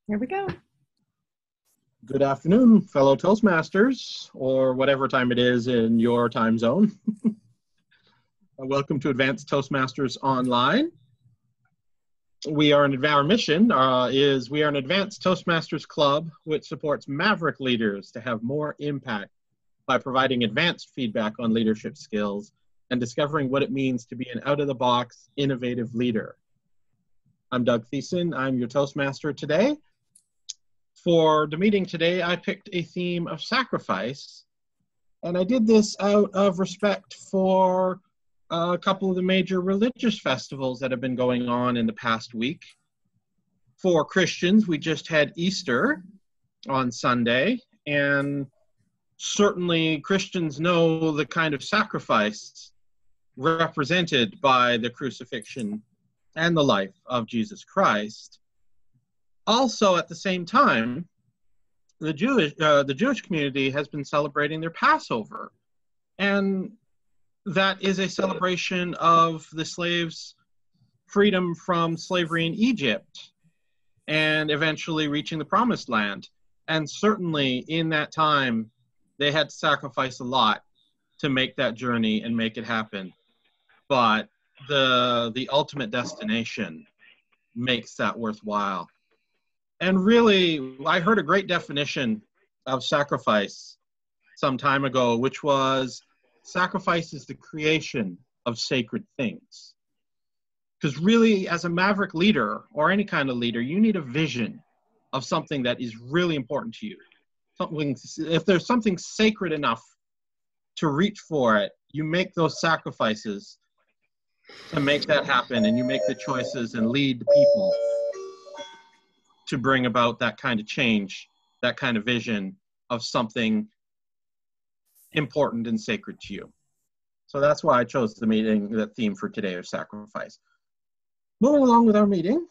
Here we go. Good afternoon, fellow Toastmasters, or whatever time it is in your time zone. Welcome to Advanced Toastmasters Online. Our mission is we are an advanced Toastmasters club which supports maverick leaders to have more impact by providing advanced feedback on leadership skills and discovering what it means to be an out-of-the-box, innovative leader. I'm Doug Thiessen. I'm your Toastmaster today. For the meeting today, I picked a theme of sacrifice, and I did this out of respect for a couple of the major religious festivals that have been going on in the past week. For Christians, we just had Easter on Sunday, and certainly Christians know the kind of sacrifice represented by the crucifixion and the life of Jesus Christ. Also, at the same time, the Jewish community has been celebrating their Passover, and that is a celebration of the slaves' freedom from slavery in Egypt and eventually reaching the Promised Land. And certainly in that time, they had to sacrifice a lot to make that journey and make it happen. But the ultimate destination makes that worthwhile. And really, I heard a great definition of sacrifice some time ago, which was sacrifice is the creation of sacred things. Because really, as a maverick leader or any kind of leader, you need a vision of something that is really important to you. If there's something sacred enough to reach for it, you make those sacrifices to make that happen, and you make the choices and lead people to bring about that kind of change, that kind of vision of something important and sacred to you. So that's why I chose the theme for today of sacrifice. Moving along with our meeting,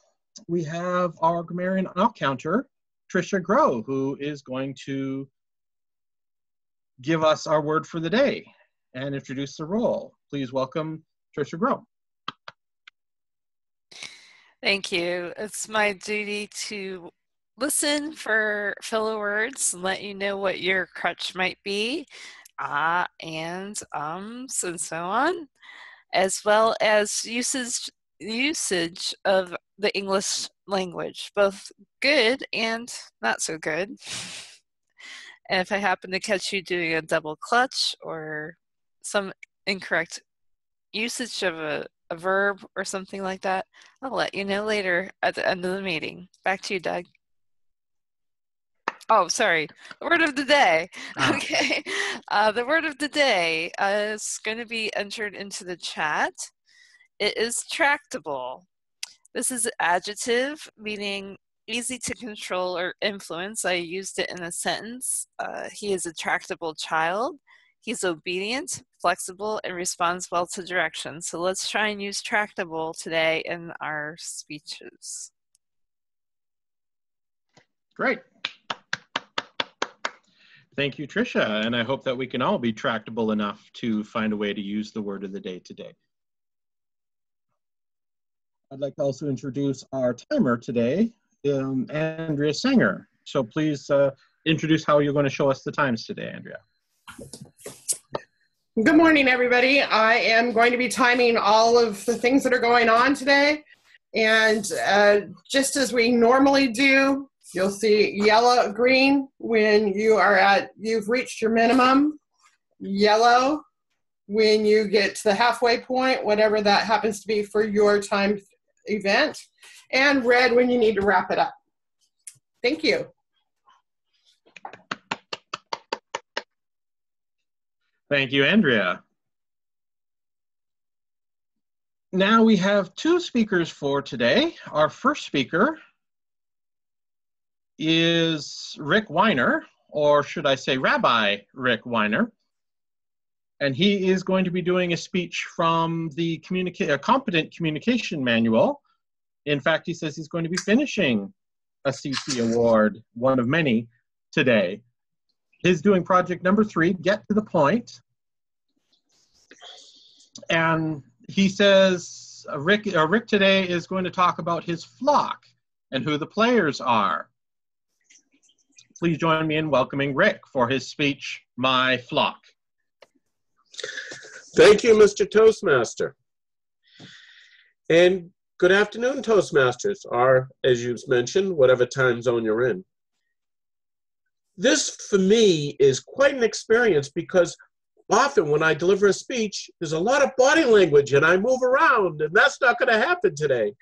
we have our grammarian counter, Tricia Grow, who is going to give us our word for the day and introduce the role. Please welcome Tricia Grow. Thank you. It's my duty to listen for filler words and let you know what your crutch might be, and so on, as well as usage of the English language, both good and not so good. And if I happen to catch you doing a double clutch or some incorrect usage of a verb or something like that, I'll let you know later at the end of the meeting. Back to you, Doug. Oh, sorry. The word of the day. Okay. The word of the day is going to be entered into the chat. It is tractable. This is an adjective meaning easy to control or influence. I used it in a sentence. He is a tractable child. He's obedient, flexible, and responds well to direction. So let's try and use tractable today in our speeches. Great. Thank you, Tricia. And I hope that we can all be tractable enough to find a way to use the word of the day today. I'd like to also introduce our timer today, Andrea Sanger. So please introduce how you're going to show us the times today, Andrea. Good morning, everybody. I am going to be timing all of the things that are going on today. And just as we normally do, you'll see yellow, green when you've reached your minimum, yellow when you get to the halfway point, whatever that happens to be for your time event, and red when you need to wrap it up. Thank you. Thank you, Andrea. Now we have two speakers for today. Our first speaker is Rick Weiner, or should I say Rabbi Rick Weiner. And he is going to be doing a speech from the Competent Communication Manual. In fact, he says he's going to be finishing a CC award, one of many, today. He's doing project number 3, Get to the Point. And he says Rick today is going to talk about his flock and who the players are. please join me in welcoming Rick for his speech, My Flock. Thank you, Mr. Toastmaster. And good afternoon, Toastmasters, or as you've mentioned, whatever time zone you're in. This, for me, is quite an experience because often when I deliver a speech, there's a lot of body language and I move around, and that's not going to happen today.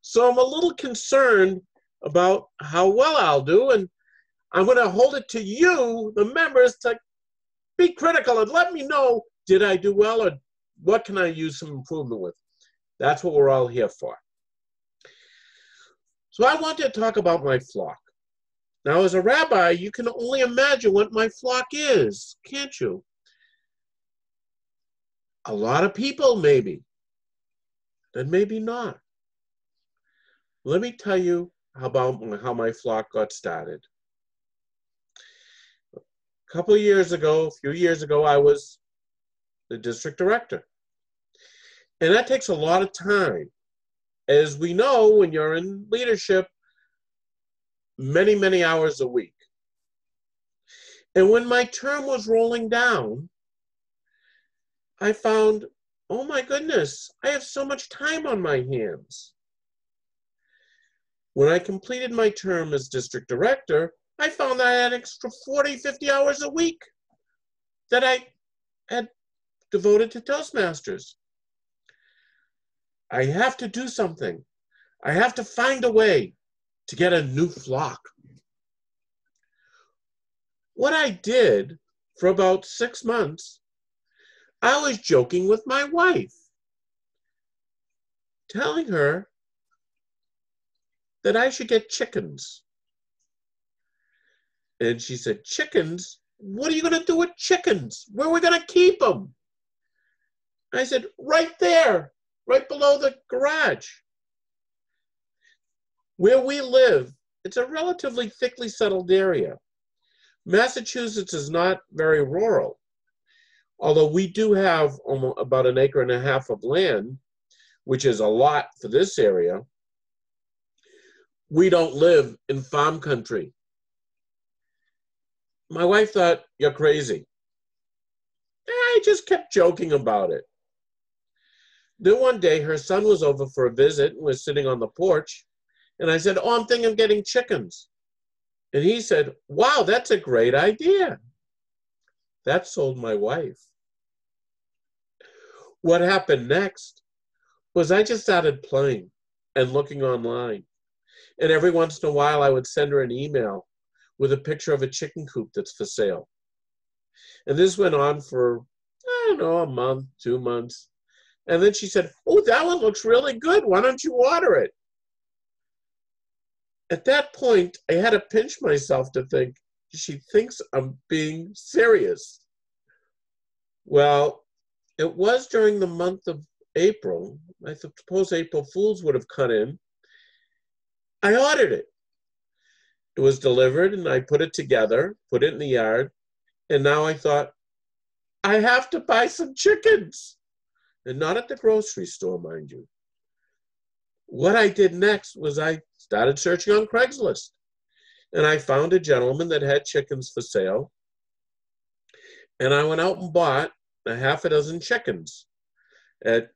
So I'm a little concerned about how well I'll do, and I'm going to hold it to you, the members, to be critical and let me know, did I do well or what can I use some improvement with? That's what we're all here for. So I want to talk about my flock. Now, as a rabbi, you can only imagine what my flock is, can't you? A lot of people, maybe, and maybe not. Let me tell you about how my flock got started. A few years ago, I was the district director. And that takes a lot of time. As we know, when you're in leadership, many, many hours a week. And when my term was rolling down, I found, oh my goodness, I have so much time on my hands. When I completed my term as district director, I found that I had extra 40, 50 hours a week that I had devoted to Toastmasters. I have to do something. I have to find a way to get a new flock. What I did for about 6 months, I was joking with my wife, telling her that I should get chickens. And she said, chickens? What are you going to do with chickens? Where are we going to keep them? I said, right there, right below the garage. Where we live, it's a relatively thickly settled area. Massachusetts is not very rural, although we do have about 1.5 acres of land, which is a lot for this area. We don't live in farm country. My wife thought, you're crazy. I just kept joking about it. Then one day, her son was over for a visit and was sitting on the porch. And I said, oh, I'm thinking of getting chickens. And he said, wow, that's a great idea. That sold my wife. What happened next was I just started playing and looking online. And every once in a while, I would send her an email with a picture of a chicken coop that's for sale. And this went on for, I don't know, a month, 2 months. And then she said, oh, that one looks really good. Why don't you order it? At that point, I had to pinch myself to think, she thinks I'm being serious. Well, it was during the month of April. I suppose April Fools would have cut in. I ordered it. It was delivered, and I put it together, put it in the yard, and now I thought, I have to buy some chickens. And not at the grocery store, mind you. What I did next was I started searching on Craigslist. And I found a gentleman that had chickens for sale. And I went out and bought 6 chickens at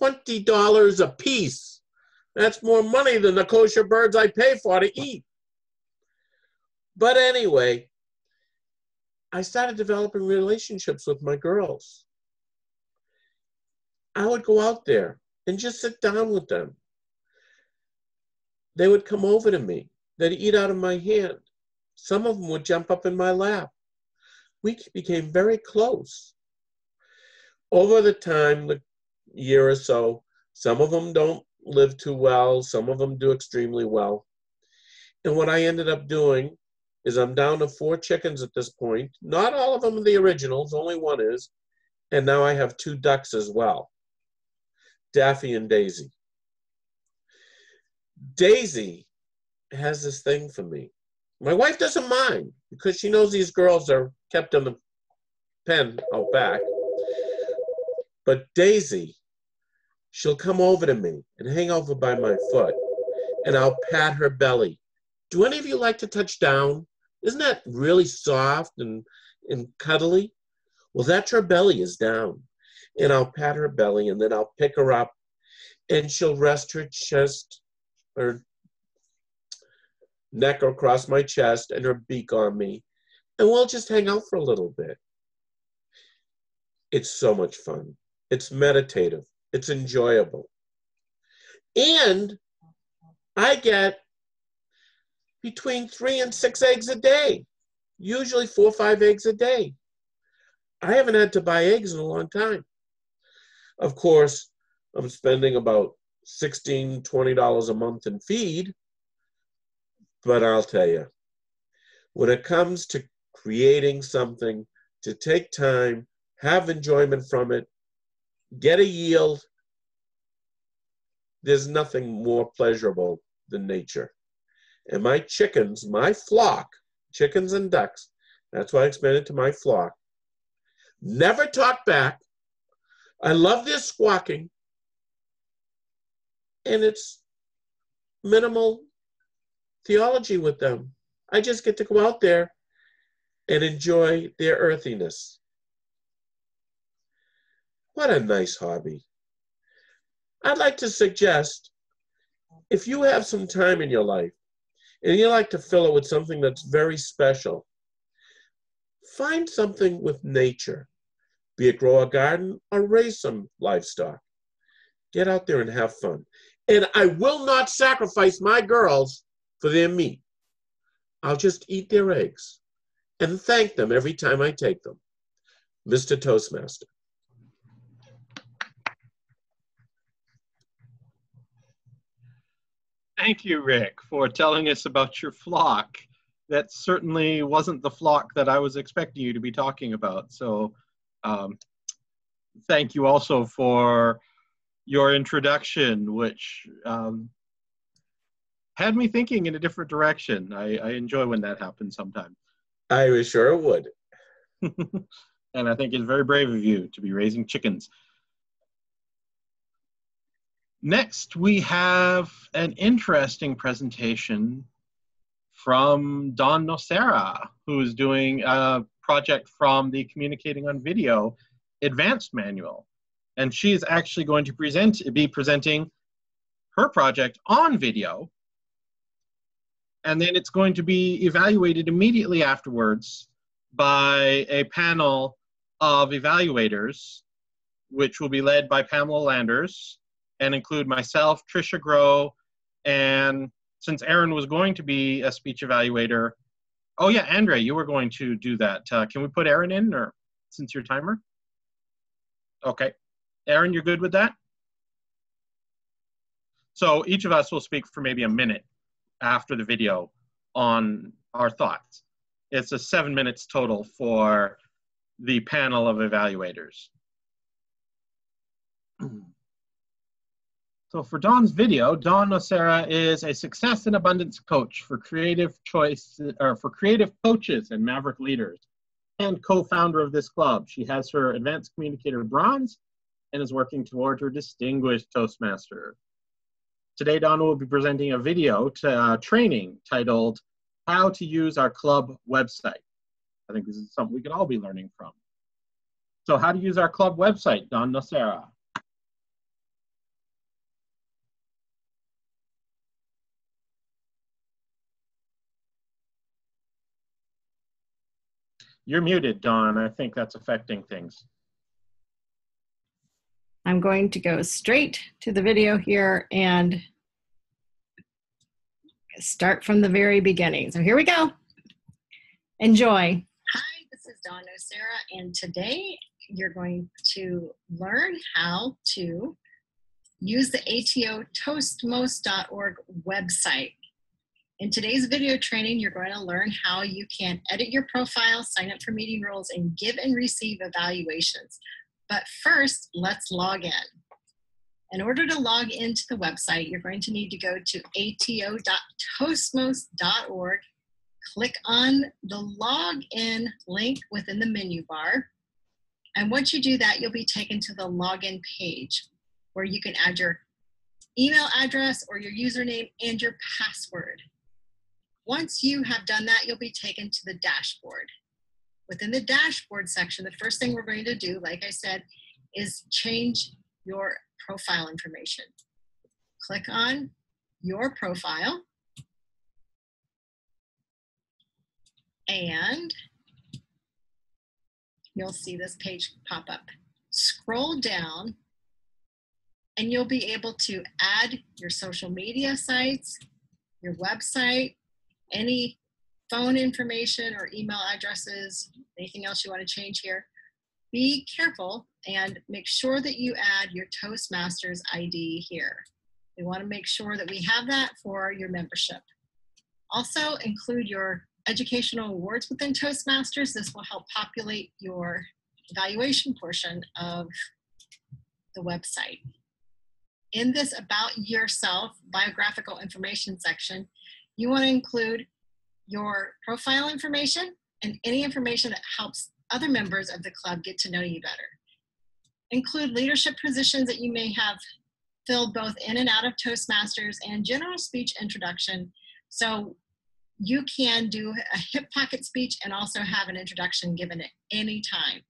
$20 a piece. That's more money than the kosher birds I pay for to eat. But anyway, I started developing relationships with my girls. I would go out there and just sit down with them. They would come over to me. They'd eat out of my hand. Some of them would jump up in my lap. We became very close. Over the time, the year or so, some of them don't live too well. Some of them do extremely well. And what I ended up doing is I'm down to 4 chickens at this point. Not all of them are the originals, only one is. And now I have 2 ducks as well, Daffy and Daisy. Daisy has this thing for me. My wife doesn't mind because she knows these girls are kept in the pen out back. But Daisy, she'll come over to me and hang over by my foot, and I'll pat her belly. Do any of you like to touch down? Isn't that really soft and cuddly? Well, that's her belly is down. And I'll pat her belly, and then I'll pick her up, and she'll rest her chest, her neck across my chest, and her beak on me. And we'll just hang out for a little bit. It's so much fun. It's meditative. It's enjoyable. And I get between 3 and 6 eggs a day, usually 4 or 5 eggs a day. I haven't had to buy eggs in a long time. Of course, I'm spending about $16, $20 a month in feed, but I'll tell you, when it comes to creating something, to take time, have enjoyment from it, get a yield, there's nothing more pleasurable than nature. And my chickens, my flock, chickens and ducks, that's why I expanded to my flock, never talk back. I love their squawking. And it's minimal theology with them. I just get to go out there and enjoy their earthiness. What a nice hobby. I'd like to suggest, if you have some time in your life and you like to fill it with something that's very special, find something with nature, be it grow a garden or raise some livestock. Get out there and have fun. And I will not sacrifice my girls for their meat. I'll just eat their eggs and thank them every time I take them. Mr. Toastmaster. Thank you, Rick, for telling us about your flock. That certainly wasn't the flock that I was expecting you to be talking about. So thank you also for your introduction, which had me thinking in a different direction. I enjoy when that happens sometimes. I was sure it would. And I think it's very brave of you to be raising chickens. Next, we have an interesting presentation from Dawn Nocera, who is doing a project from the Communicating on Video Advanced Manual. And she is actually going to be presenting her project on video. And then it's going to be evaluated immediately afterwards by a panel of evaluators, which will be led by Pamela Landers and include myself, Tricia Grow, and since Aaron was going to be a speech evaluator, oh yeah, Andre, you were going to do that. Can we put Aaron in, or since your timer? Okay. Aaron, you're good with that? So each of us will speak for maybe a minute after the video on our thoughts. It's a 7 minutes total for the panel of evaluators. So for Dawn's video, Dawn Nocera is a success and abundance coach for creative coaches and maverick leaders, and co-founder of this club. She has her Advanced Communicator Bronze and is working toward her Distinguished Toastmaster. Today, Dawn will be presenting a video training titled How to Use Our Club Website. I think this is something we could all be learning from. So how to use our club website, Dawn Nocera. You're muted, Dawn. I think that's affecting things. I'm going to go straight to the video here and start from the very beginning. So here we go. Enjoy. Hi, this is Dawn Nocera, and today you're going to learn how to use the ATO Toastmasters.org website. In today's video training, you're going to learn how you can edit your profile, sign up for meeting rules, and give and receive evaluations. But first, let's log in. In order to log into the website, you're going to need to go to ato.toastmasters.org, click on the login link within the menu bar. And once you do that, you'll be taken to the login page where you can add your email address or your username and your password. Once you have done that, you'll be taken to the dashboard. Within the dashboard section, the first thing we're going to do, like I said, is change your profile information. Click on your profile, and you'll see this page pop up. Scroll down, and you'll be able to add your social media sites, your website, any phone information or email addresses, anything else you want to change here. Be careful and make sure that you add your Toastmasters ID here. We want to make sure that we have that for your membership. Also include your educational awards within Toastmasters. This will help populate your evaluation portion of the website. In this About Yourself biographical information section, you want to include your profile information and any information that helps other members of the club get to know you better. Include leadership positions that you may have filled both in and out of Toastmasters and general speech introduction. So you can do a hip pocket speech and also have an introduction given at any time.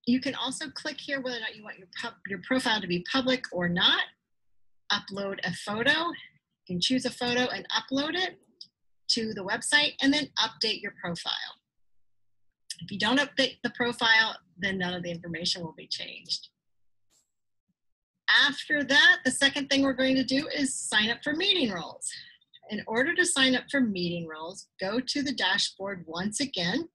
You can also click here whether or not you want your profile to be public or not. Upload a photo. You can choose a photo and upload it to the website, and then update your profile. If you don't update the profile, then none of the information will be changed. After that, the second thing we're going to do is sign up for meeting roles. In order to sign up for meeting roles, go to the dashboard once again.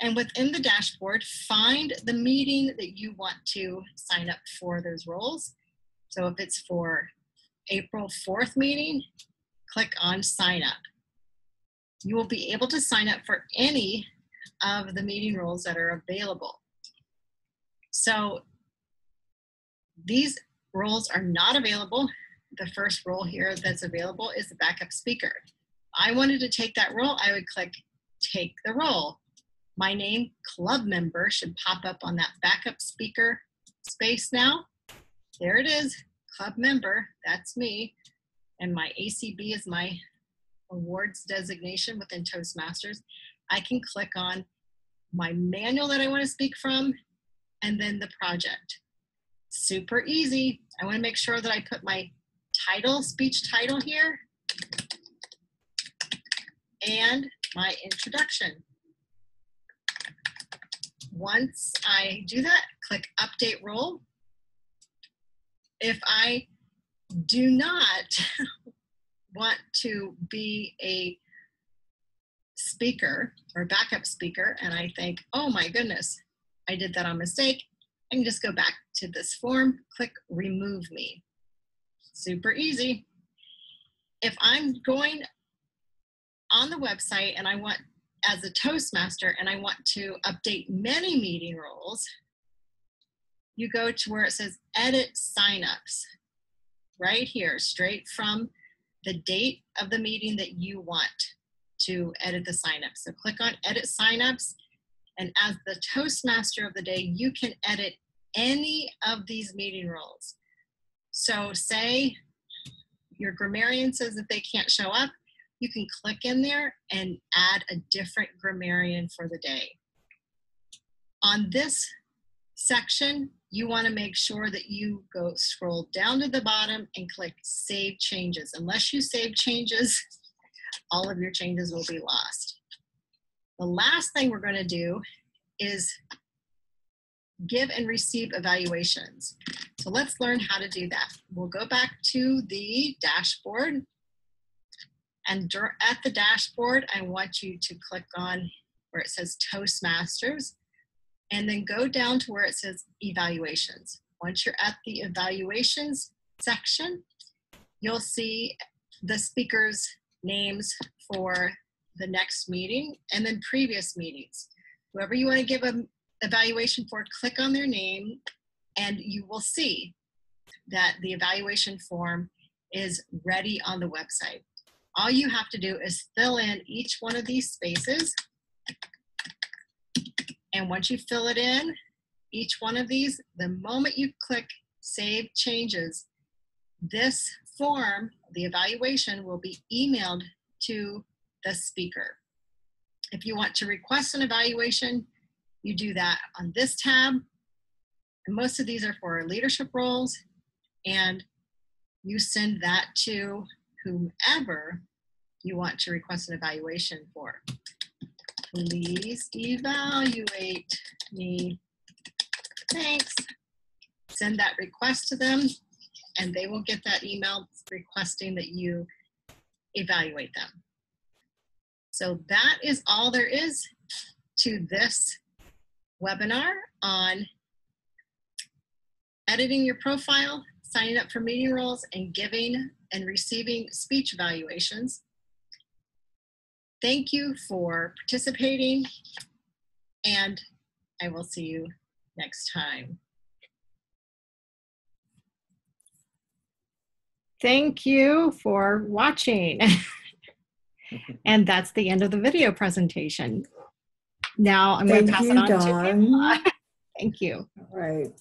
And within the dashboard, find the meeting that you want to sign up for those roles. So if it's for April 4th meeting, click on Sign Up. You will be able to sign up for any of the meeting roles that are available. So these roles are not available. The first role here that's available is the backup speaker. If I wanted to take that role, I would click Take the Role. My name, club member, should pop up on that backup speaker space now. There it is, club member, that's me. And my ACB is my awards designation within Toastmasters. I can click on my manual that I want to speak from, and then the project. Super easy. I want to make sure that I put my title, speech title here, and my introduction. Once I do that, click Update Role. If I do not want to be a speaker or backup speaker, and I think, oh my goodness, I did that on mistake, I can just go back to this form, click Remove Me. Super easy. If I'm going on the website and I want, as a Toastmaster, and I want to update many meeting roles, you go to where it says Edit Signups. Right here, straight from the date of the meeting that you want to edit the signups. So click on Edit Signups, and as the Toastmaster of the day, you can edit any of these meeting roles. So say your grammarian says that they can't show up, you can click in there and add a different grammarian for the day. On this section, you want to make sure that you go scroll down to the bottom and click Save Changes. Unless you save changes, all of your changes will be lost. The last thing we're going to do is give and receive evaluations. So let's learn how to do that. We'll go back to the dashboard, and at the dashboard, I want you to click on where it says Toastmasters, and then go down to where it says Evaluations. Once you're at the Evaluations section, you'll see the speakers' names for the next meeting and then previous meetings. Whoever you want to give an evaluation for, click on their name, and you will see that the evaluation form is ready on the website. All you have to do is fill in each one of these spaces. And once you fill it in, each one of these, the moment you click Save Changes, this form, the evaluation will be emailed to the speaker. If you want to request an evaluation, you do that on this tab. And most of these are for leadership roles, and you send that to whomever you want to request an evaluation for. Please evaluate me. Thanks. Send that request to them, and they will get that email requesting that you evaluate them. So that is all there is to this webinar on editing your profile, signing up for meeting roles, and giving and receiving speech evaluations. Thank you for participating, and I will see you next time. Thank you for watching. And that's the end of the video presentation. Now I'm going to pass it on to Pamela. Thank you. All right.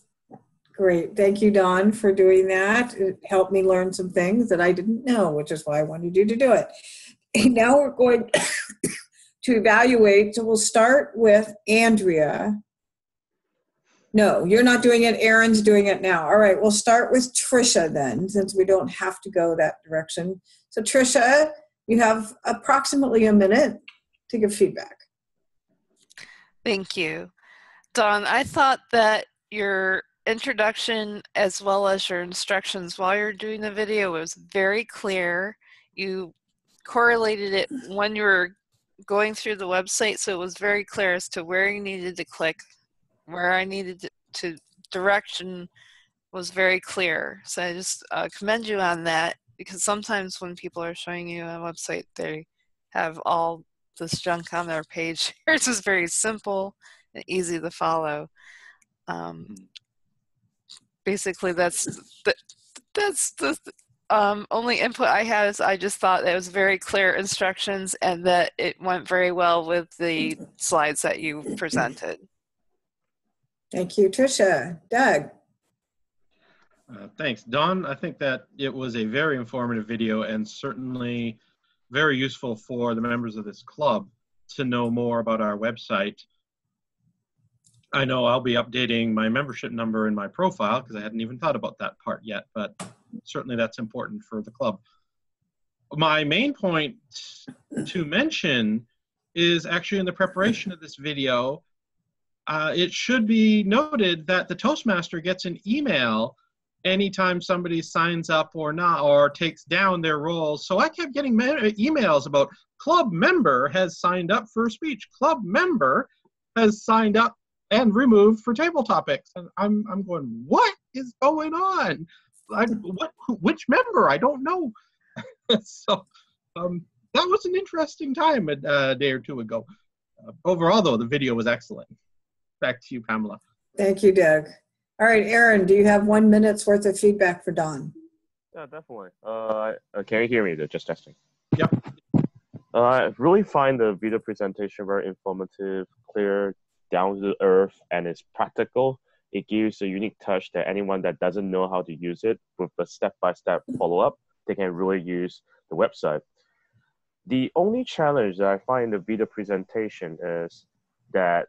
Great. Thank you, Dawn, for doing that. It helped me learn some things that I didn't know, which is why I wanted you to do it. And now we're going to evaluate. So we'll start with Andrea. No, you're not doing it. Erin's doing it now. All right. We'll start with Trisha then, since we don't have to go that direction. So Trisha, you have approximately a minute to give feedback. Thank you. Dawn, I thought that your introduction as well as your instructions while you're doing the video was very clear. You correlated it when you were going through the website, so it was very clear as to where you needed to click, where I needed to direction was very clear. So I just commend you on that, because sometimes when people are showing you a website, they have all this junk on their page. Yours is very simple and easy to follow. Basically, that's the only input I had. Is I just thought that it was very clear instructions and that it went very well with the slides that you presented. Thank you, Trisha. Doug. Thanks, Dawn. I think that it was a very informative video and certainly very useful for the members of this club to know more about our website. I know I'll be updating my membership number in my profile because I hadn't even thought about that part yet, but certainly that's important for the club. My main point to mention is actually in the preparation of this video. It should be noted that the Toastmaster gets an email anytime somebody signs up or not, or takes down their roles. So I kept getting emails about club member has signed up for speech, club member has signed up and removed for table topics. And I'm going, what is going on? Which member? I don't know. So that was an interesting time a day or two ago. Overall, though, the video was excellent. Back to you, Pamela. Thank you, Doug. All right, Erin, do you have 1 minute's worth of feedback for Dawn? Yeah, definitely. Can you hear me? They're just testing. Yep. I really find the video presentation very informative, clear, down to earth, and it's practical. It gives a unique touch that anyone that doesn't know how to use it with a step-by-step follow-up, they can really use the website. The only challenge that I find in the video presentation is that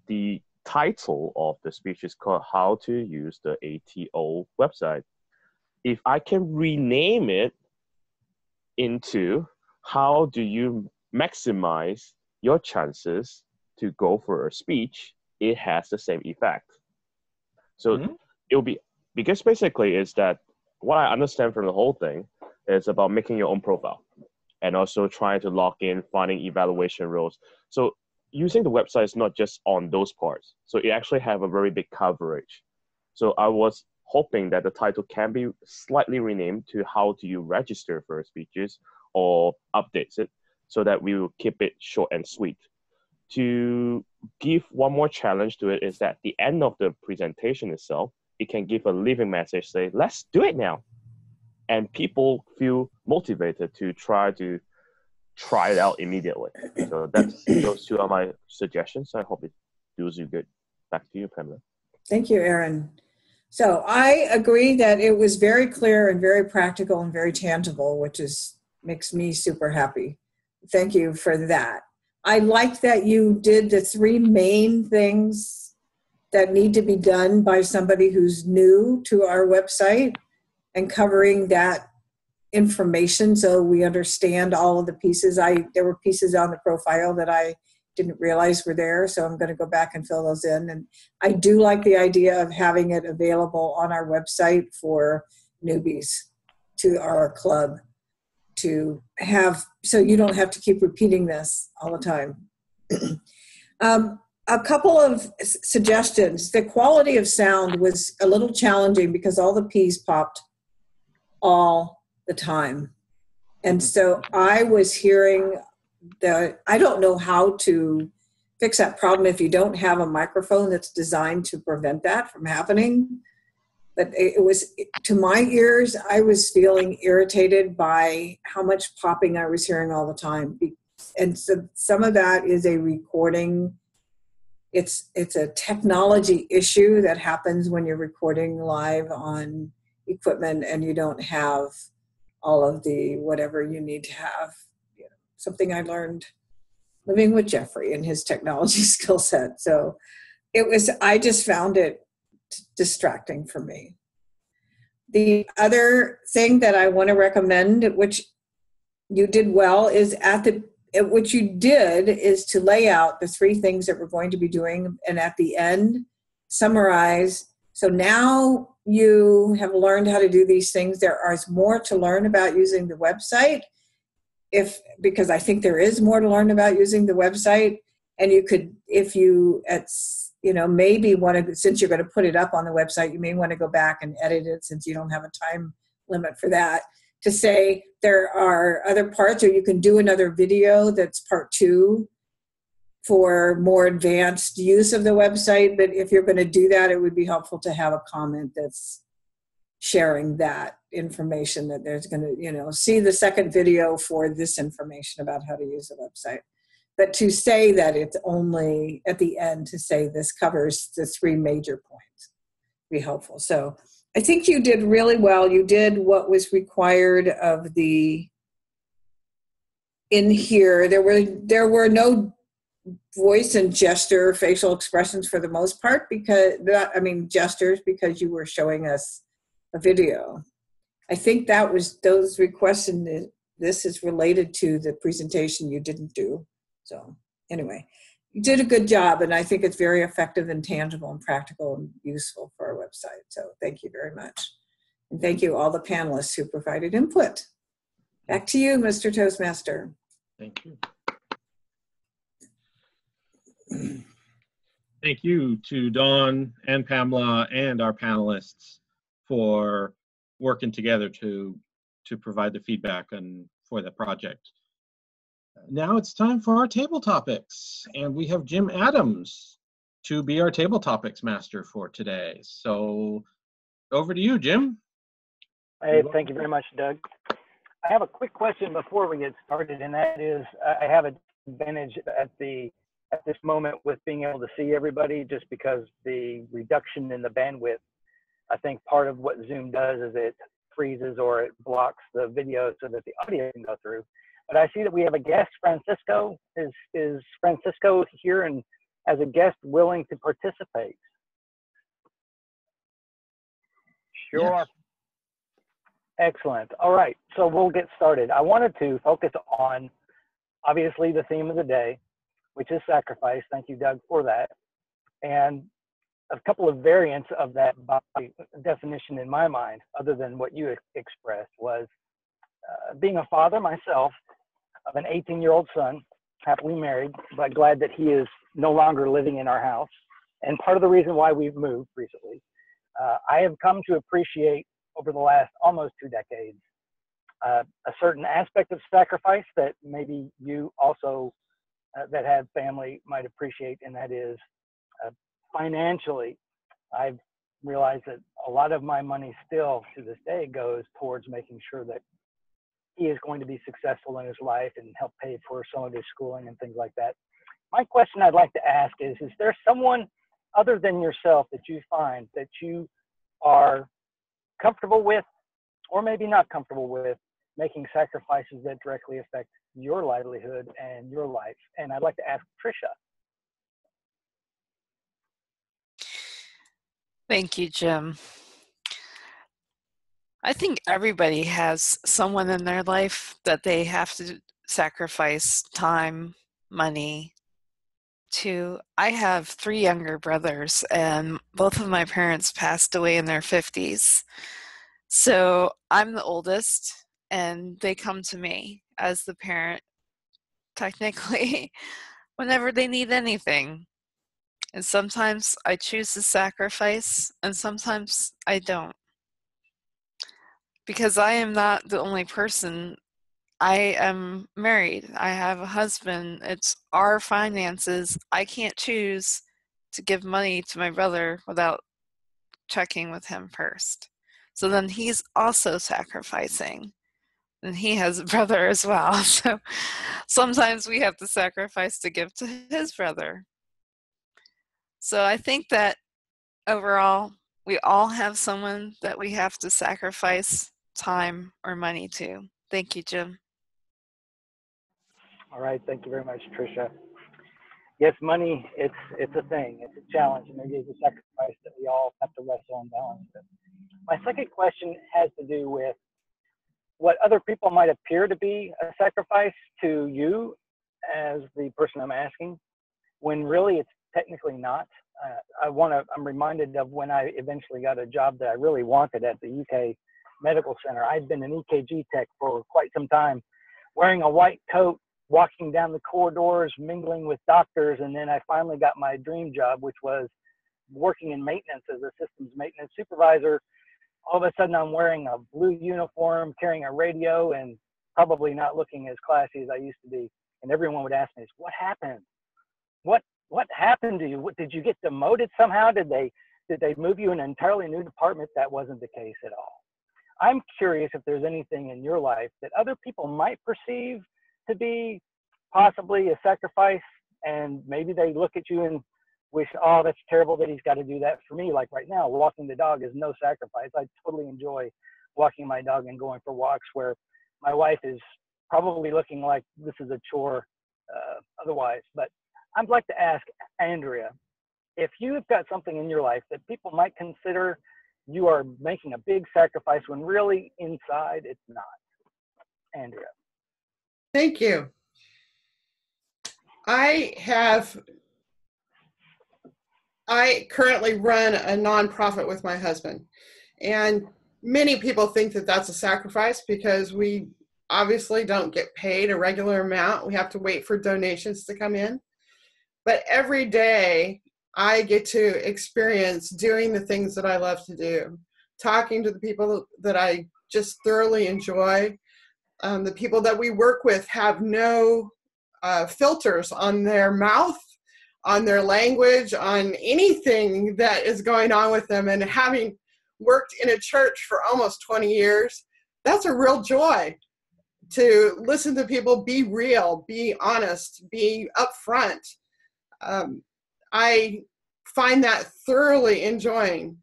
the title of the speech is called How to Use the ATO Website. If I can rename it into how do you maximize your chances to go for a speech, it has the same effect. So it'll be, because basically is that what I understand from the whole thing is about making your own profile and also trying to log in, finding evaluation roles. So using the website is not just on those parts. So it actually have a very big coverage. So I was hoping that the title can be slightly renamed to how do you register for speeches or updates it so that we will keep it short and sweet. To give one more challenge to it is that the end of the presentation itself, it can give a living message, say, let's do it now. And people feel motivated to try it out immediately. So those two are my suggestions. I hope it does you good. Back to you, Pamela. Thank you, Erin. So I agree that it was very clear and very practical and very tangible, which makes me super happy. Thank you for that. I like that you did the 3 main things that need to be done by somebody who's new to our website and covering that information so we understand all of the pieces. There were pieces on the profile that I didn't realize were there, so I'm going to go back and fill those in. And I do like the idea of having it available on our website for newbies to our club to have, so you don't have to keep repeating this all the time. A couple of suggestions. The quality of sound was a little challenging because all the P's popped all the time. And so I was hearing I don't know how to fix that problem if you don't have a microphone that's designed to prevent that from happening. But it was, to my ears, I was feeling irritated by how much popping I was hearing all the time. And so some of that is a recording. It's a technology issue that happens when you're recording live on equipment and you don't have all of the whatever you need to have. Something I learned living with Jeffrey and his technology skill set. So I just found it distracting for me. The other thing that I want to recommend, which you did well, is what you did is to lay out the 3 things that we're going to be doing, and at the end, summarize. So now you have learned how to do these things. There is more to learn about using the website, because I think there is more to learn about using the website. And you could, if you, maybe want to, since you're going to put it up on the website, you may want to go back and edit it since you don't have a time limit for that, to say there are other parts, or you can do another video that's part 2 for more advanced use of the website. But if you're going to do that, it would be helpful to have a comment that's sharing that information, that there's going to, see the second video for this information about how to use the website. But to say that it's only at the end to say this covers the 3 major points be helpful. So I think you did really well. You did what was required of in here. There were no voice and gesture facial expressions for the most part, gestures, because you were showing us a video. I think that was those requests, and this is related to the presentation you didn't do. So anyway, you did a good job, and I think it's very effective and tangible and practical and useful for our website. So thank you very much. And thank you all the panelists who provided input. Back to you, Mr. Toastmaster. Thank you. Thank you to Dawn and Pamela and our panelists for working together to provide the feedback for the project. Now it's time for our table topics, and we have Jim Adams to be our table topics master for today. So over to you, Jim. Hey, thank you very much, Doug. I have a quick question before we get started, and that is, I have an advantage at this moment with being able to see everybody, just because the reduction in the bandwidth. I think part of what Zoom does is it freezes or it blocks the video so that the audio can go through. But I see that we have a guest, Francisco. Is Francisco here and as a guest willing to participate? Sure. Yes. Excellent. All right, so we'll get started. I wanted to focus on, obviously, the theme of the day, which is sacrifice. Thank you, Doug, for that. And a couple of variants of that by definition in my mind, other than what you expressed, was being a father myself of an 18-year-old son, happily married, but glad that he is no longer living in our house. And part of the reason why we've moved recently, I have come to appreciate over the last almost 2 decades a certain aspect of sacrifice that maybe you also that have family might appreciate, and that is financially. I've realized that a lot of my money still to this day goes towards making sure that he is going to be successful in his life and help pay for some of his schooling and things like that. My question I'd like to ask is there someone other than yourself that you find that you are comfortable with, or maybe not comfortable with, making sacrifices that directly affect your livelihood and your life. And I'd like to ask Tricia. Thank you, Jim. I think everybody has someone in their life that they have to sacrifice time, money to. I have 3 younger brothers, and both of my parents passed away in their 50s. So I'm the oldest, and they come to me as the parent, technically, whenever they need anything. And sometimes I choose to sacrifice, and sometimes I don't. Because I am not the only person. I am married. I have a husband. It's our finances. I can't choose to give money to my brother without checking with him first. So then he's also sacrificing. And he has a brother as well. So sometimes we have to sacrifice to give to his brother. So I think that overall, we all have someone that we have to sacrifice time or money to. Thank you, Jim. All right, thank you very much, Tricia. Yes, money, it's a thing. It's a challenge, and it is a sacrifice that we all have to wrestle and balance with. My second question has to do with what other people might appear to be a sacrifice to you as the person I'm asking, when really it's technically not. I'm reminded of when I eventually got a job that I really wanted at the UK Medical Center. I'd been an EKG tech for quite some time, wearing a white coat, walking down the corridors, mingling with doctors, and then I finally got my dream job, which was working in maintenance as a systems maintenance supervisor. All of a sudden, I'm wearing a blue uniform, carrying a radio, and probably not looking as classy as I used to be. And everyone would ask me, "What happened? What happened to you? Did you get demoted somehow? Did they move you in an entirely new department?" That wasn't the case at all. I'm curious if there's anything in your life that other people might perceive to be possibly a sacrifice, and maybe they look at you and wish, "Oh, that's terrible that he's got to do that for me." Like right now, walking the dog is no sacrifice. I totally enjoy walking my dog and going for walks where my wife is probably looking like this is a chore otherwise. But I'd like to ask Andrea, if you've got something in your life that people might consider you are making a big sacrifice when really inside it's not. Andrea. Thank you. I currently run a nonprofit with my husband, and many people think that that's a sacrifice because we obviously don't get paid a regular amount. We have to wait for donations to come in. But every day I get to experience doing the things that I love to do, talking to the people that I just thoroughly enjoy. The people that we work with have no filters on their mouth, on their language, on anything that is going on with them. And having worked in a church for almost 20 years, that's a real joy to listen to people be real, be honest, be upfront. I find that thoroughly enjoying.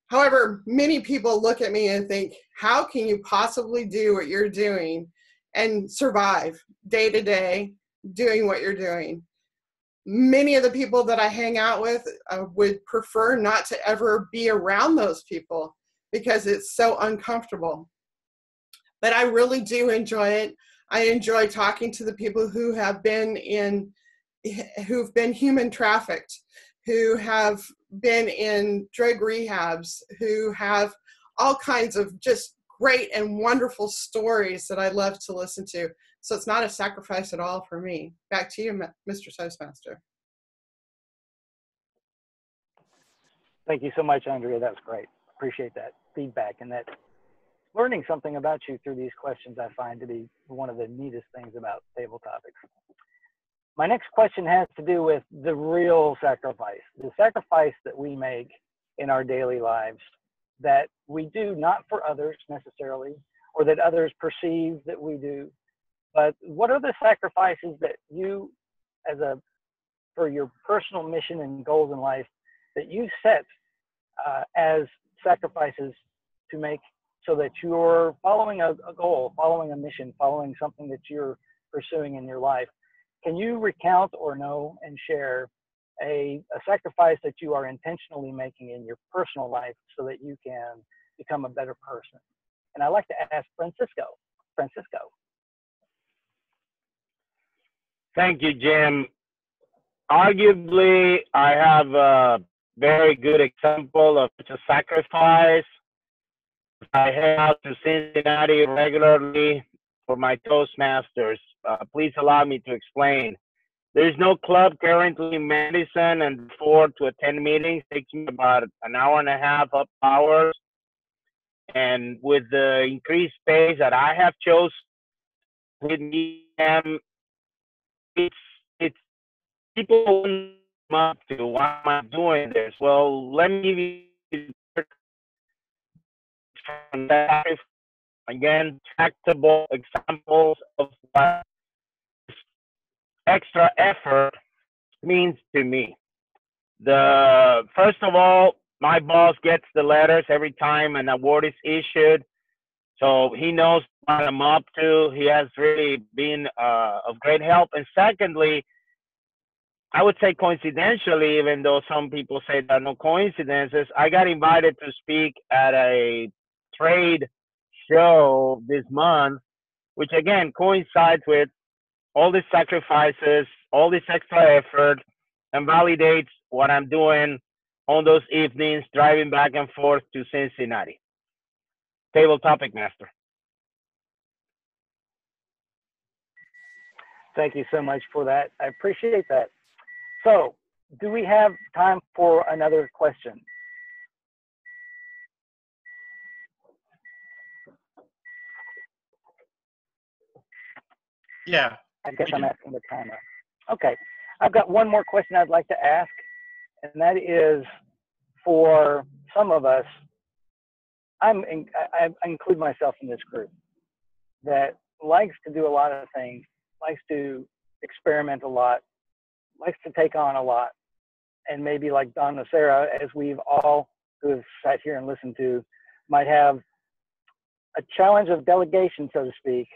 However, many people look at me and think, how can you possibly do what you're doing and survive day to day doing what you're doing? Many of the people that I hang out with would prefer not to ever be around those people because it's so uncomfortable. But I really do enjoy it. I enjoy talking to the people who've been human trafficked, who have been in drug rehabs, who have all kinds of just great and wonderful stories that I love to listen to. So it's not a sacrifice at all for me. Back to you, Mr. Toastmaster. Thank you so much, Andrea. That's great. Appreciate that feedback, and that learning something about you through these questions I find to be one of the neatest things about table topics. My next question has to do with the real sacrifice, the sacrifice that we make in our daily lives that we do not for others necessarily, or that others perceive that we do, but what are the sacrifices that you, for your personal mission and goals in life, that you set as sacrifices to make so that you're following a goal, following a mission, following something that you're pursuing in your life. Can you recount or know and share a sacrifice that you are intentionally making in your personal life so that you can become a better person? And I'd like to ask Francisco. Francisco. Thank you, Jim. Arguably, I have a very good example of such a sacrifice. I head out to Cincinnati regularly for my Toastmasters. Please allow me to explain. There's no club currently in Madison, and to attend meetings takes me about an hour and a half, up hours. And with the increased space that I have chosen with me, it's people wouldn't come up to, why am I doing this? Well, let me give you from that, again, tractable examples of what extra effort means to me. First of all, my boss gets the letters every time an award is issued, so he knows what I'm up to. He has really been of great help. And secondly, I would say coincidentally, even though some people say there are no coincidences, I got invited to speak at a trade show this month, which again coincides with all these sacrifices, all this extra effort, and validates what I'm doing on those evenings, driving back and forth to Cincinnati. Table topic master. Thank you so much for that. I appreciate that. So, do we have time for another question? Yeah. I guess I'm asking the timer. Okay, I've got one more question I'd like to ask, and that is for some of us, I include myself in this group, that likes to do a lot of things, likes to experiment a lot, likes to take on a lot, and maybe like Don and Sarah, as we've all who have sat here and listened to, might have a challenge of delegation, so to speak,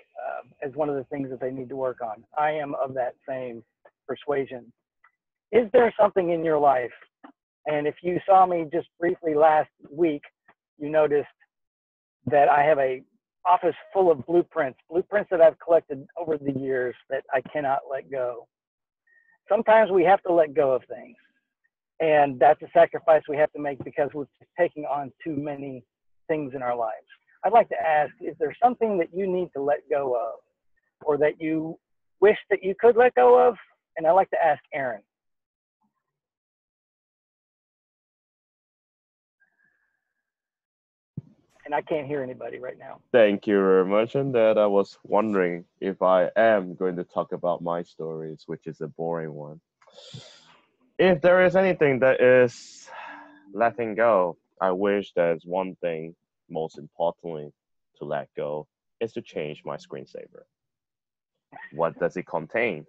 as one of the things that they need to work on. I am of that same persuasion. Is there something in your life, and if you saw me just briefly last week, you noticed that I have a office full of blueprints that I've collected over the years that I cannot let go. Sometimes we have to let go of things, and that's a sacrifice we have to make because we're taking on too many things in our lives. I'd like to ask, is there something that you need to let go of, or that you wish that you could let go of? And I'd like to ask Aaron. And I can't hear anybody right now. Thank you very much. And that I was wondering if I am going to talk about my stories, which is a boring one. If there is anything that is letting go, I wish there's one thing, most importantly, to let go, is to change my screensaver. What does it contain?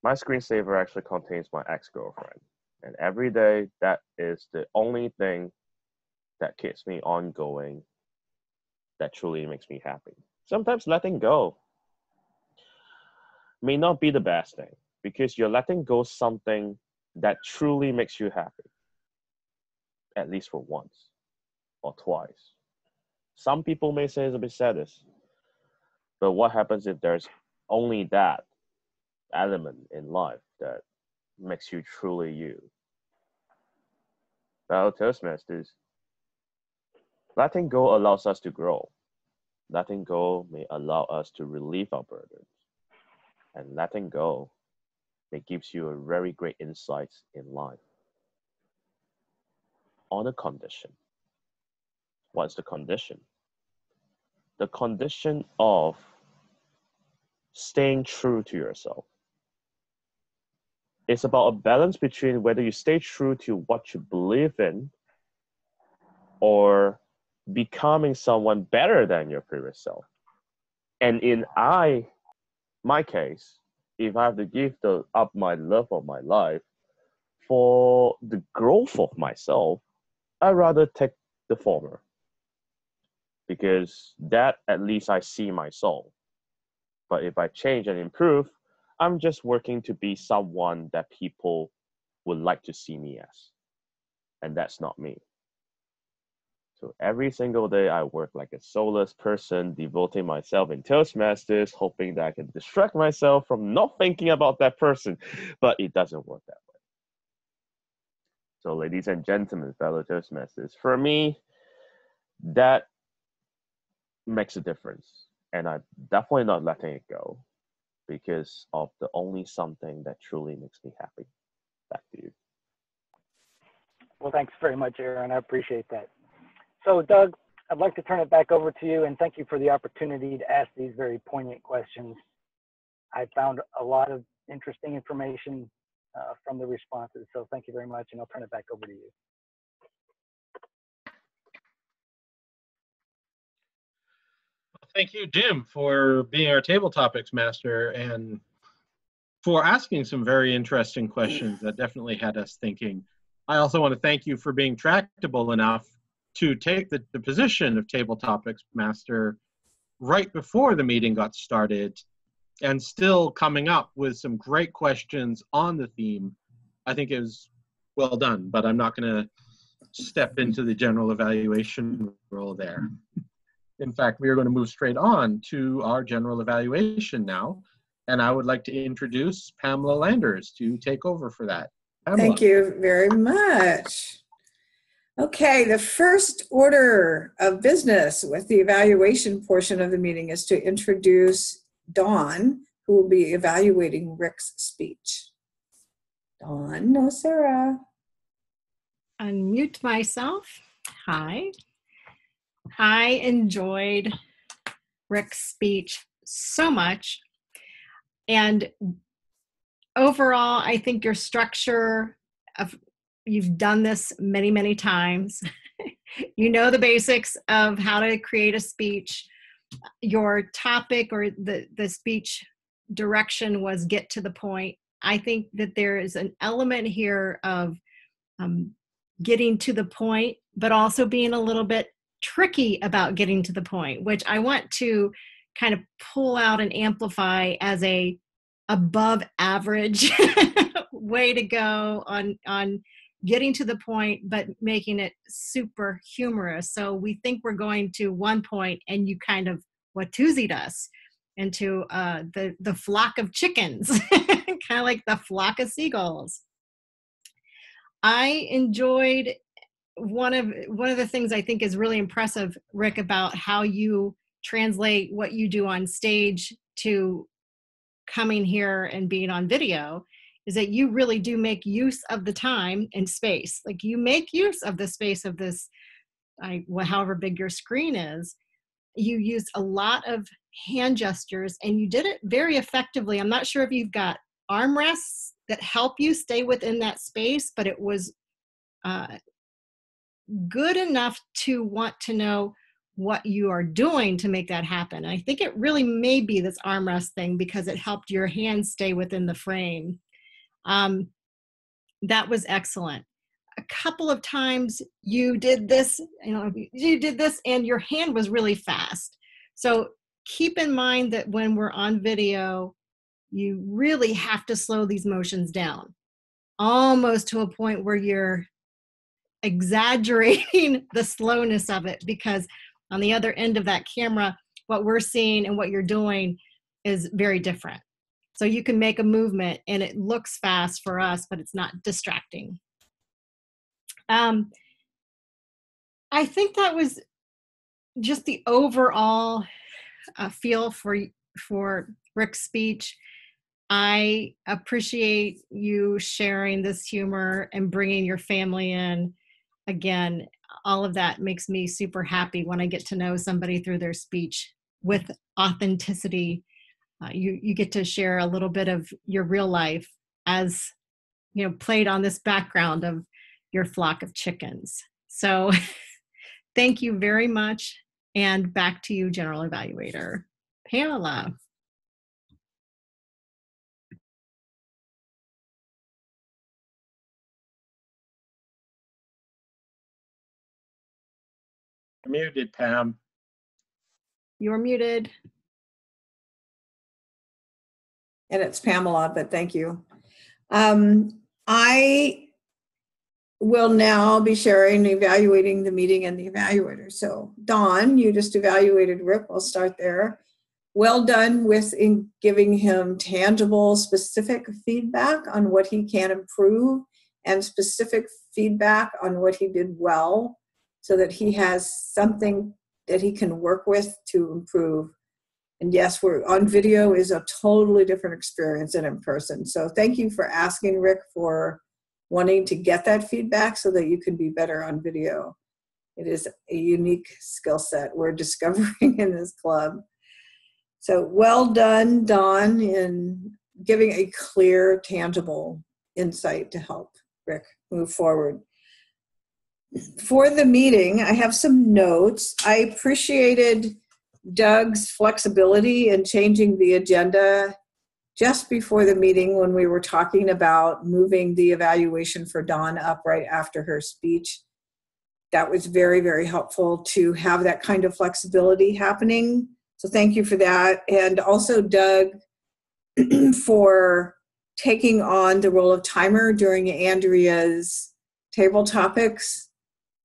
My screensaver actually contains my ex-girlfriend. And every day, that is the only thing that keeps me ongoing, that truly makes me happy. Sometimes letting go may not be the best thing, because you're letting go something that truly makes you happy, at least for once or twice. Some people may say it's a bit sadist, but what happens if there's only that element in life that makes you truly you? Well, Toastmasters, letting go allows us to grow. Letting go may allow us to relieve our burdens. And letting go may gives you a very great insights in life. On a condition. What's the condition? The condition of staying true to yourself. It's about a balance between whether you stay true to what you believe in or becoming someone better than your previous self. And in my case, if I have to give up my love of my life for the growth of myself, I'd rather take the former, because that at least I see my soul. But if I change and improve, I'm just working to be someone that people would like to see me as. And that's not me. So every single day I work like a soulless person, devoting myself in Toastmasters, hoping that I can distract myself from not thinking about that person. But it doesn't work that way. So ladies and gentlemen, fellow Toastmasters, for me, that makes a difference. And I'm definitely not letting it go because of the only something that truly makes me happy. Back to you. Well, thanks very much, Aaron. I appreciate that. So, Doug, I'd like to turn it back over to you, and thank you for the opportunity to ask these very poignant questions. I found a lot of interesting information from the responses, so thank you very much, and I'll turn it back over to you. Thank you, Jim, for being our table topics master and for asking some very interesting questions that definitely had us thinking. I also want to thank you for being tractable enough to take the position of table topics master right before the meeting got started and still coming up with some great questions on the theme. I think it was well done, but I'm not going to step into the general evaluation role there. In fact, we are going to move straight on to our general evaluation now. And I would like to introduce Pamela Landers to take over for that. Pamela. Thank you very much. Okay, the first order of business with the evaluation portion of the meeting is to introduce Dawn, who will be evaluating Rick's speech. Dawn Nocera. Unmute myself. Hi. I enjoyed Rick's speech so much. And overall, I think your structure of, you've done this many, many times. You know the basics of how to create a speech. Your topic or the speech direction was get to the point. I think that there is an element here of getting to the point, but also being a little bit tricky about getting to the point, which I want to kind of pull out and amplify as a above average way to go on getting to the point, but making it super humorous. So we think we're going to one point and you kind of Watusied us into the flock of chickens, kind of like the flock of seagulls. I enjoyed one of the things I think is really impressive, Rick, about how you translate what you do on stage to coming here and being on video is that you really do make use of the time and space. Like you make use of the space of this, however big your screen is. You used a lot of hand gestures and you did it very effectively. I'm not sure if you've got armrests that help you stay within that space, but it was good enough to want to know what you are doing to make that happen. And I think it really may be this armrest thing because it helped your hands stay within the frame. That was excellent. A couple of times you did this, and your hand was really fast. So keep in mind that when we're on video, you really have to slow these motions down, almost to a point where you're exaggerating the slowness of it, because on the other end of that camera, what we're seeing and what you're doing is very different. So you can make a movement and it looks fast for us, but it's not distracting. I think that was just the overall feel for Rick's speech. I appreciate you sharing this humor and bringing your family in. Again, all of that makes me super happy when I get to know somebody through their speech with authenticity. You get to share a little bit of your real life as, played on this background of your flock of chickens. So thank you very much. And back to you, General Evaluator Pamela. Muted, Pam. You're muted. And it's Pamela, but thank you. I will now be sharing evaluating the meeting and the evaluator. So Dawn, you just evaluated Rick. I'll start there. Well done with giving him tangible, specific feedback on what he can improve and specific feedback on what he did well so that he has something that he can work with to improve. And yes, we're on video is a totally different experience than in person. So thank you for asking Rick for wanting to get that feedback so that you can be better on video. It is a unique skill set we're discovering in this club. So well done, Dawn, in giving a clear, tangible insight to help Rick move forward. For the meeting, I have some notes. I appreciated Doug's flexibility in changing the agenda just before the meeting when we were talking about moving the evaluation for Dawn up right after her speech. That was very, very helpful to have that kind of flexibility happening. So thank you for that. And also Doug for taking on the role of timer during Andrea's table topics.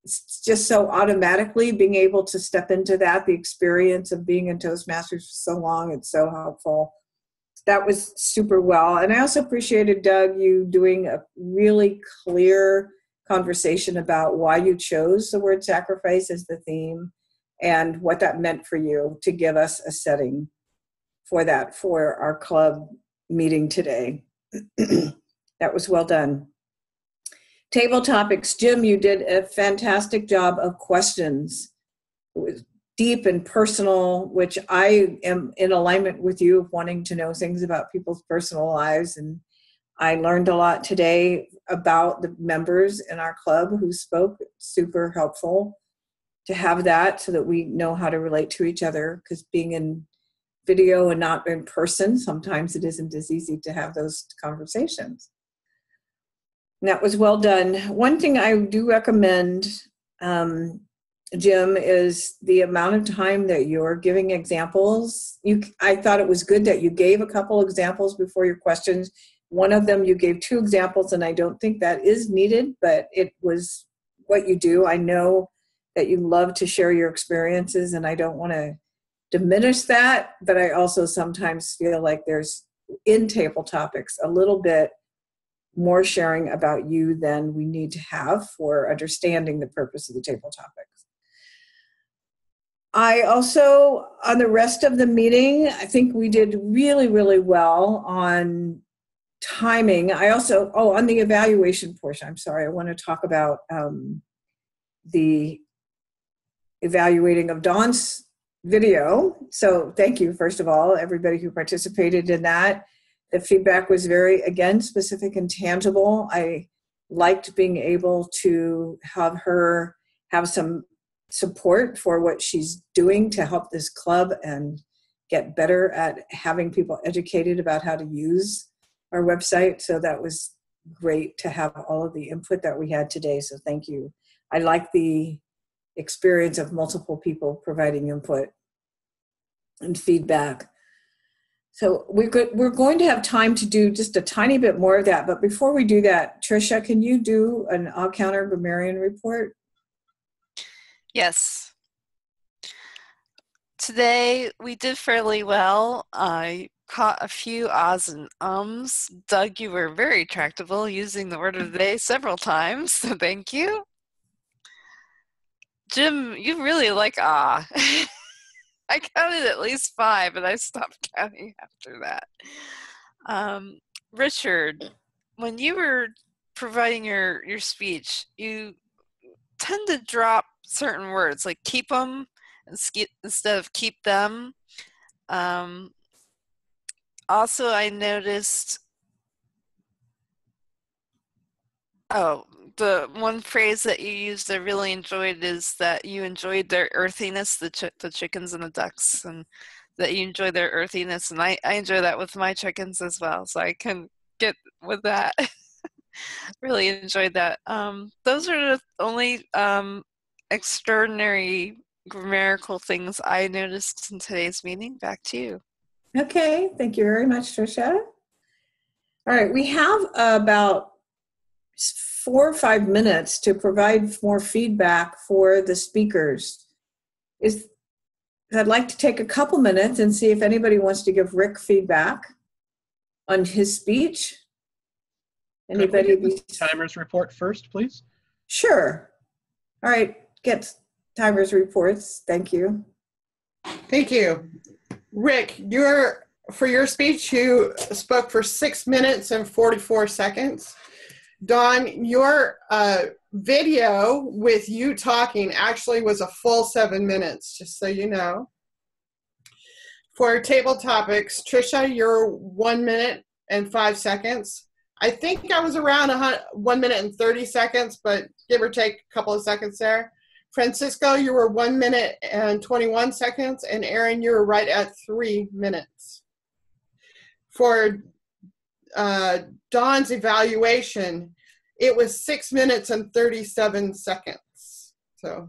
It's just so automatically being able to step into that, the experience of being in Toastmasters for so long, it's so helpful. That was super well. And I also appreciated, Doug, you doing a really clear conversation about why you chose the word sacrifice as the theme and what that meant for you to give us a setting for that for our club meeting today. That was well done. Table topics. Jim, you did a fantastic job of questions. It was deep and personal, which I am in alignment with you of wanting to know things about people's personal lives. And I learned a lot today about the members in our club who spoke. Super helpful to have that so that we know how to relate to each other, because being in video and not in person, sometimes it isn't as easy to have those conversations. And that was well done. One thing I do recommend, Jim, is the amount of time that you're giving examples. I thought it was good that you gave a couple examples before your questions. One of them, you gave 2 examples, and I don't think that is needed, but it was what you do. I know that you love to share your experiences, and I don't want to diminish that, but I also sometimes feel like there's, in table topics, a little bit more sharing about you than we need to have for understanding the purpose of the table topics. I also, on the rest of the meeting, I think we did really, really well on timing. I also, on the evaluation portion, I'm sorry, I want to talk about the evaluating of Dawn's video. So thank you, first of all, everybody who participated in that. The feedback was very, again, specific and tangible. I liked being able to have her have some support for what she's doing to help this club and get better at having people educated about how to use our website. So that was great to have all of the input that we had today. So thank you. I like the experience of multiple people providing input and feedback. So we're going to have time to do just a tiny bit more of that. But before we do that, Tricia, can you do an all-counter grammarian report? Yes. Today we did fairly well. I caught a few ahs and ums. Doug, you were very tractable using the word of the day several times, so thank you. Jim, you really like ah. I counted at least 5, and I stopped counting after that. Richard, when you were providing your speech, you tend to drop certain words, like keep them instead of keep them. Also, I noticed, the one phrase that you used I really enjoyed is that you enjoyed their earthiness, the chickens and the ducks, and that you enjoy their earthiness, and I enjoy that with my chickens as well, so I can get with that. Really enjoyed that. Those are the only extraordinary grammatical things I noticed in today's meeting. Back to you. Okay, thank you very much, Tricia. All right, we have about 4 or 5 minutes to provide more feedback for the speakers. I'd like to take a couple minutes and see if anybody wants to give Rick feedback on his speech. Anybody? Could we get the timers report first, please? Sure. All right, get timers reports. Thank you. Thank you. Rick, for your speech, you spoke for 6 minutes and 44 seconds. Dawn, your video with you talking actually was a full 7 minutes, just so you know. For table topics, Tricia, you're 1 minute and 5 seconds. I think I was around 1 minute and 30 seconds, but give or take a couple of seconds there. Francisco, you were 1 minute and 21 seconds, and Aaron, you were right at 3 minutes. For Dawn's evaluation, it was 6 minutes and 37 seconds. So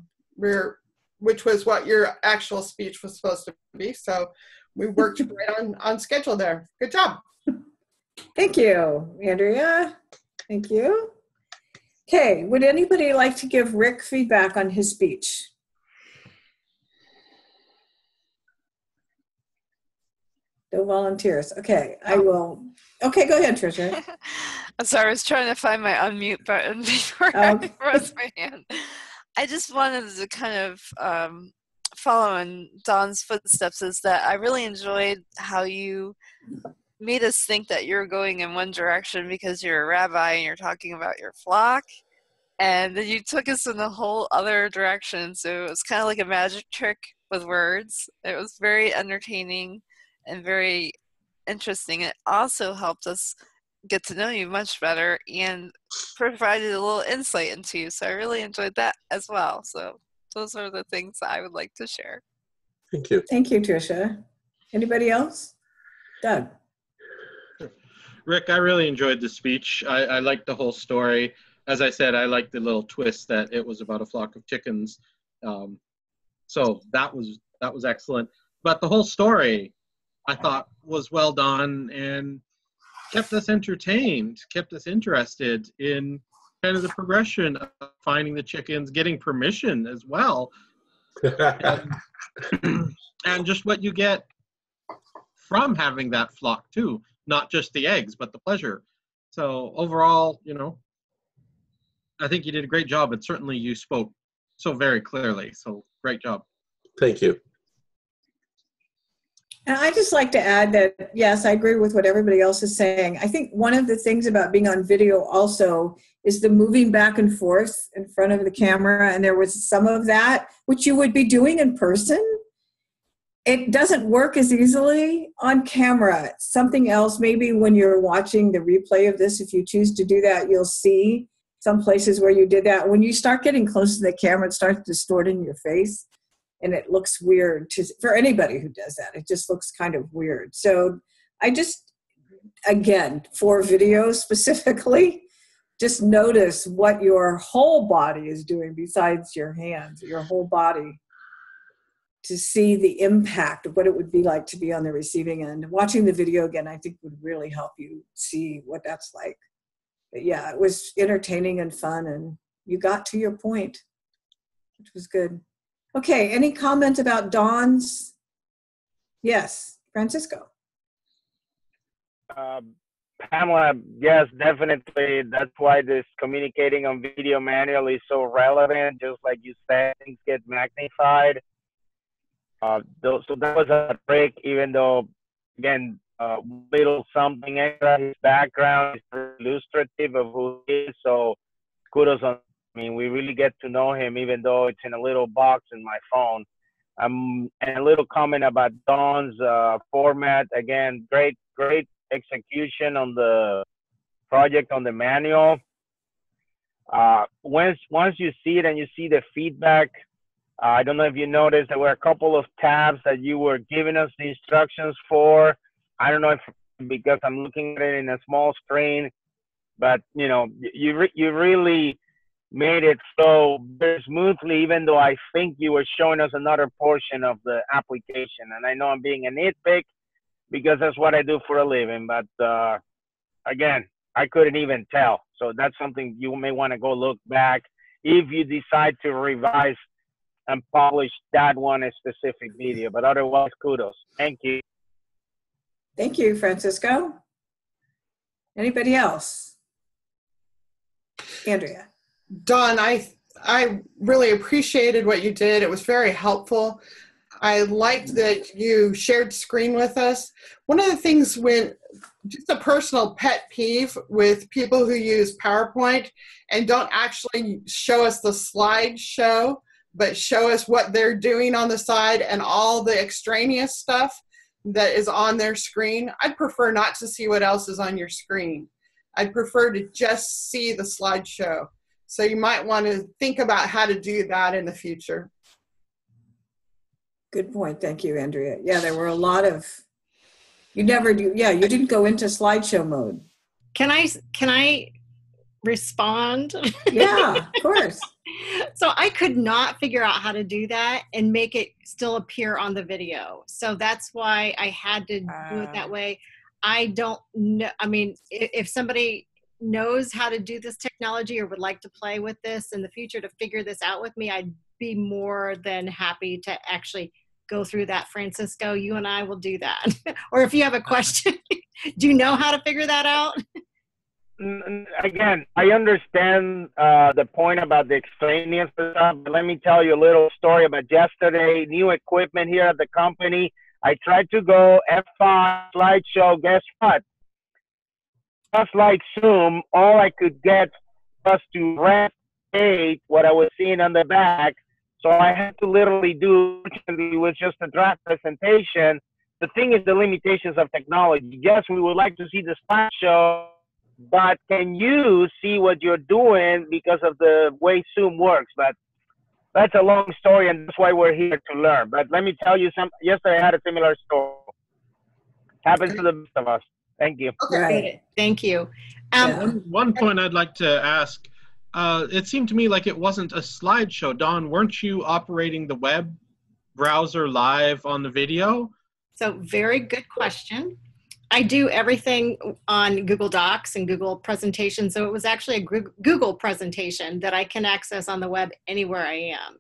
which was what your actual speech was supposed to be. So we worked right on schedule there. Good job. Thank you, Andrea. Thank you. Okay, would anybody like to give Rick feedback on his speech? No volunteers. Okay, I will. Okay, go ahead, Tricia. I'm sorry, I was trying to find my unmute button before I raised my hand. I just wanted to kind of follow in Don's footsteps, is that I really enjoyed how you made us think that you're going in one direction because you're a rabbi and you're talking about your flock. And then you took us in a whole other direction. So it was kind of like a magic trick with words. It was very entertaining and very interesting. It also helped us get to know you much better and provided a little insight into you. So I really enjoyed that as well. So those are the things that I would like to share. Thank you. Thank you, Tricia. Anybody else? Doug. Rick, I really enjoyed the speech. I liked the whole story. As I said, I liked the little twist that it was about a flock of chickens. So that was excellent. But the whole story, I thought, was well done and kept us entertained, kept us interested in kind of the progression of finding the chickens, getting permission as well, and just what you get from having that flock too, not just the eggs, but the pleasure. So overall, I think you did a great job, and certainly you spoke so very clearly. So great job. Thank you. And I just like to add that, yes, I agree with what everybody else is saying. I think one of the things about being on video also is the moving back and forth in front of the camera. And there was some of that, which you would be doing in person. It doesn't work as easily on camera. Something else, maybe when you're watching the replay of this, if you choose to do that, you'll see some places where you did that. When you start getting close to the camera, it starts distorting your face. And it looks weird for anybody who does that. It just looks kind of weird. So I just, again, for video specifically, just notice what your whole body is doing besides your hands, your whole body, to see the impact of what it would be like to be on the receiving end. Watching the video again, I think would really help you see what that's like. But yeah, it was entertaining and fun, and you got to your point, which was good. Okay, any comment about Dawn's? Yes, Francisco. Pamela, yes, definitely. That's why this communicating on video manual is so relevant. Just like you said, things get magnified. So that was a break, even though, again, little something extra. His background is illustrative of who he is. So kudos on. I mean, we really get to know him, even though it's in a little box in my phone. And a little comment about Dawn's format. Again, great execution on the project, on the manual. Once you see it and you see the feedback, I don't know if you noticed, there were a couple of tabs that you were giving us the instructions for. I don't know if because I'm looking at it in a small screen, but you really made it so very smoothly, even though I think you were showing us another portion of the application. And I know I'm being a nitpick because that's what I do for a living. But again, I couldn't even tell. So that's something you may want to go look back if you decide to revise and publish that one a specific video. But otherwise, kudos. Thank you. Thank you, Francisco. Anybody else? Andrea. Dawn, I really appreciated what you did. It was very helpful. I liked that you shared screen with us. One of the things just a personal pet peeve with people who use PowerPoint and don't actually show us the slideshow, but show us what they're doing on the side and all the extraneous stuff that is on their screen. I'd prefer not to see what else is on your screen. I'd prefer to just see the slideshow. So you might want to think about how to do that in the future. Good point. Thank you, Andrea. Yeah, there were a lot of, you didn't go into slideshow mode. Can I respond? Yeah, of course. So I could not figure out how to do that and make it still appear on the video. So that's why I had to do it that way. I don't know. I mean, if somebody knows how to do this technology or would like to play with this in the future to figure this out with me, I'd be more than happy to actually go through that. Francisco, you and I will do that. Or if you have a question, do you know how to figure that out? Again, I understand the point about the extraneous stuff, but let me tell you a little story about yesterday. New equipment here at the company. I tried to go F5 slideshow. Guess what? Just like Zoom, all I could get was to replicate what I was seeing on the back. So I had to literally do it was just a draft presentation. The thing is the limitations of technology. Yes, we would like to see the slideshow, but can you see what you're doing because of the way Zoom works? But that's a long story, and that's why we're here to learn. But let me tell you something. Yesterday I had a similar story. Happens to the best of us. Thank you. Right. Thank you. One point I'd like to ask, it seemed to me like it wasn't a slideshow. Dawn, weren't you operating the web browser live on the video? So very good question. I do everything on Google Docs and Google presentations. So it was actually a Google presentation that I can access on the web anywhere I am.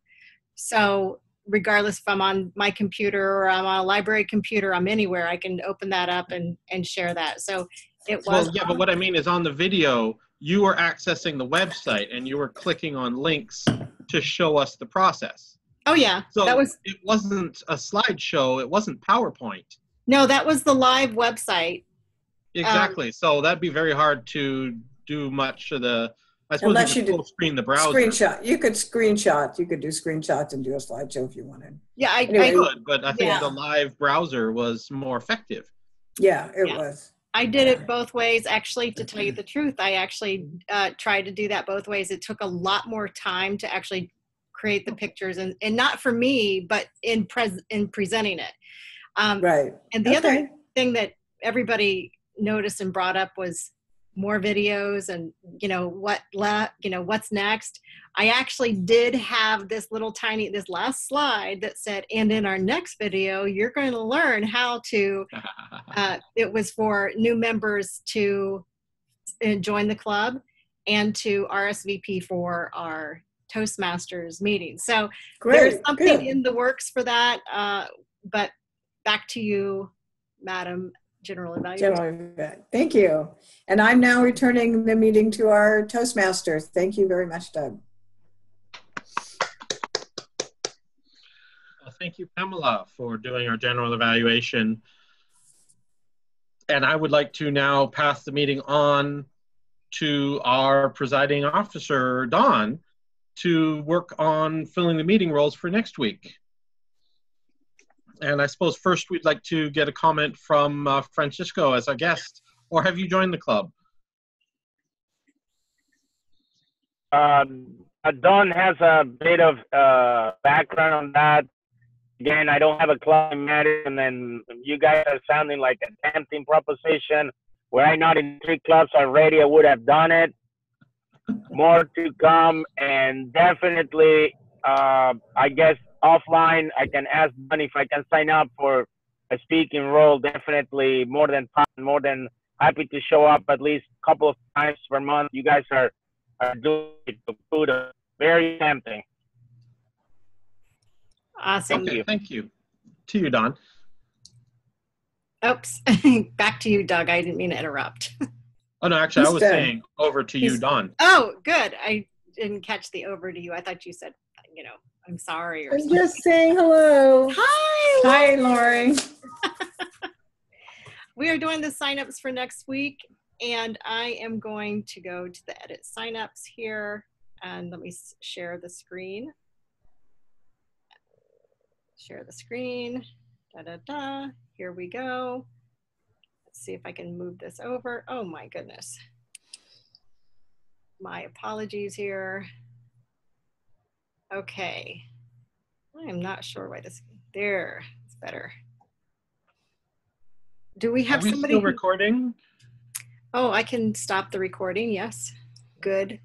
So regardless if I'm on my computer or I'm on a library computer, I'm anywhere, I can open that up and share that. So it was. Well, yeah, but what I mean is on the video, you were accessing the website and you were clicking on links to show us the process. Oh yeah, so that was. It wasn't a slideshow. It wasn't PowerPoint. No, that was the live website. Exactly. So that'd be very hard to do much of the. I suppose Unless you could full screen the browser. Screenshot. You could screenshot. You could do screenshots and do a slideshow if you wanted. Yeah, I could, but I think the live browser was more effective. Yeah, it was. I did it both ways. Actually, to tell you the truth, I actually tried to do that both ways. It took a lot more time to actually create the pictures, and not for me, but in presenting it. Right. And the other thing that everybody noticed and brought up was more videos and what's next. I actually did have this last slide that said, and in our next video you're going to learn how to it was for new members to join the club and to RSVP for our Toastmasters meeting. So there's something in the works for that, but back to you, Madam General Evaluator. Thank you. And I'm now returning the meeting to our Toastmasters. Thank you very much, Doug. Thank you, Pamela, for doing our general evaluation. And I would like to now pass the meeting on to our presiding officer, Dawn, to work on filling the meeting roles for next week. And I suppose first we'd like to get a comment from Francisco as our guest, or have you joined the club? Don has a bit of background on that. Again, I don't have a club management, and you guys are sounding like a tempting proposition. Were I not in 3 clubs already, I would have done it. more to come, and definitely, I guess offline, I can ask Don if I can sign up for a speaking role. Definitely more than happy to show up at least a couple of times per month. You guys are doing it. Kudos. Very tempting. Awesome. Thank you. Thank you. To you, Don. Oops. Back to you, Doug. I didn't mean to interrupt. Oh, no, actually, I He's was done. saying over to you, Don. Oh, good. I didn't catch the over to you. I thought you said, I'm sorry or I'm something. just saying hello. Hi. Hi, Lori. We are doing the signups for next week, and I am going to go to the edit signups here, and let me share the screen. Share the screen. Here we go. Let's see if I can move this over. Oh my goodness. My apologies here. Okay. I am not sure why this, there, it's better. Do we have Are we somebody? still recording? Oh, I can stop the recording, yes. Good.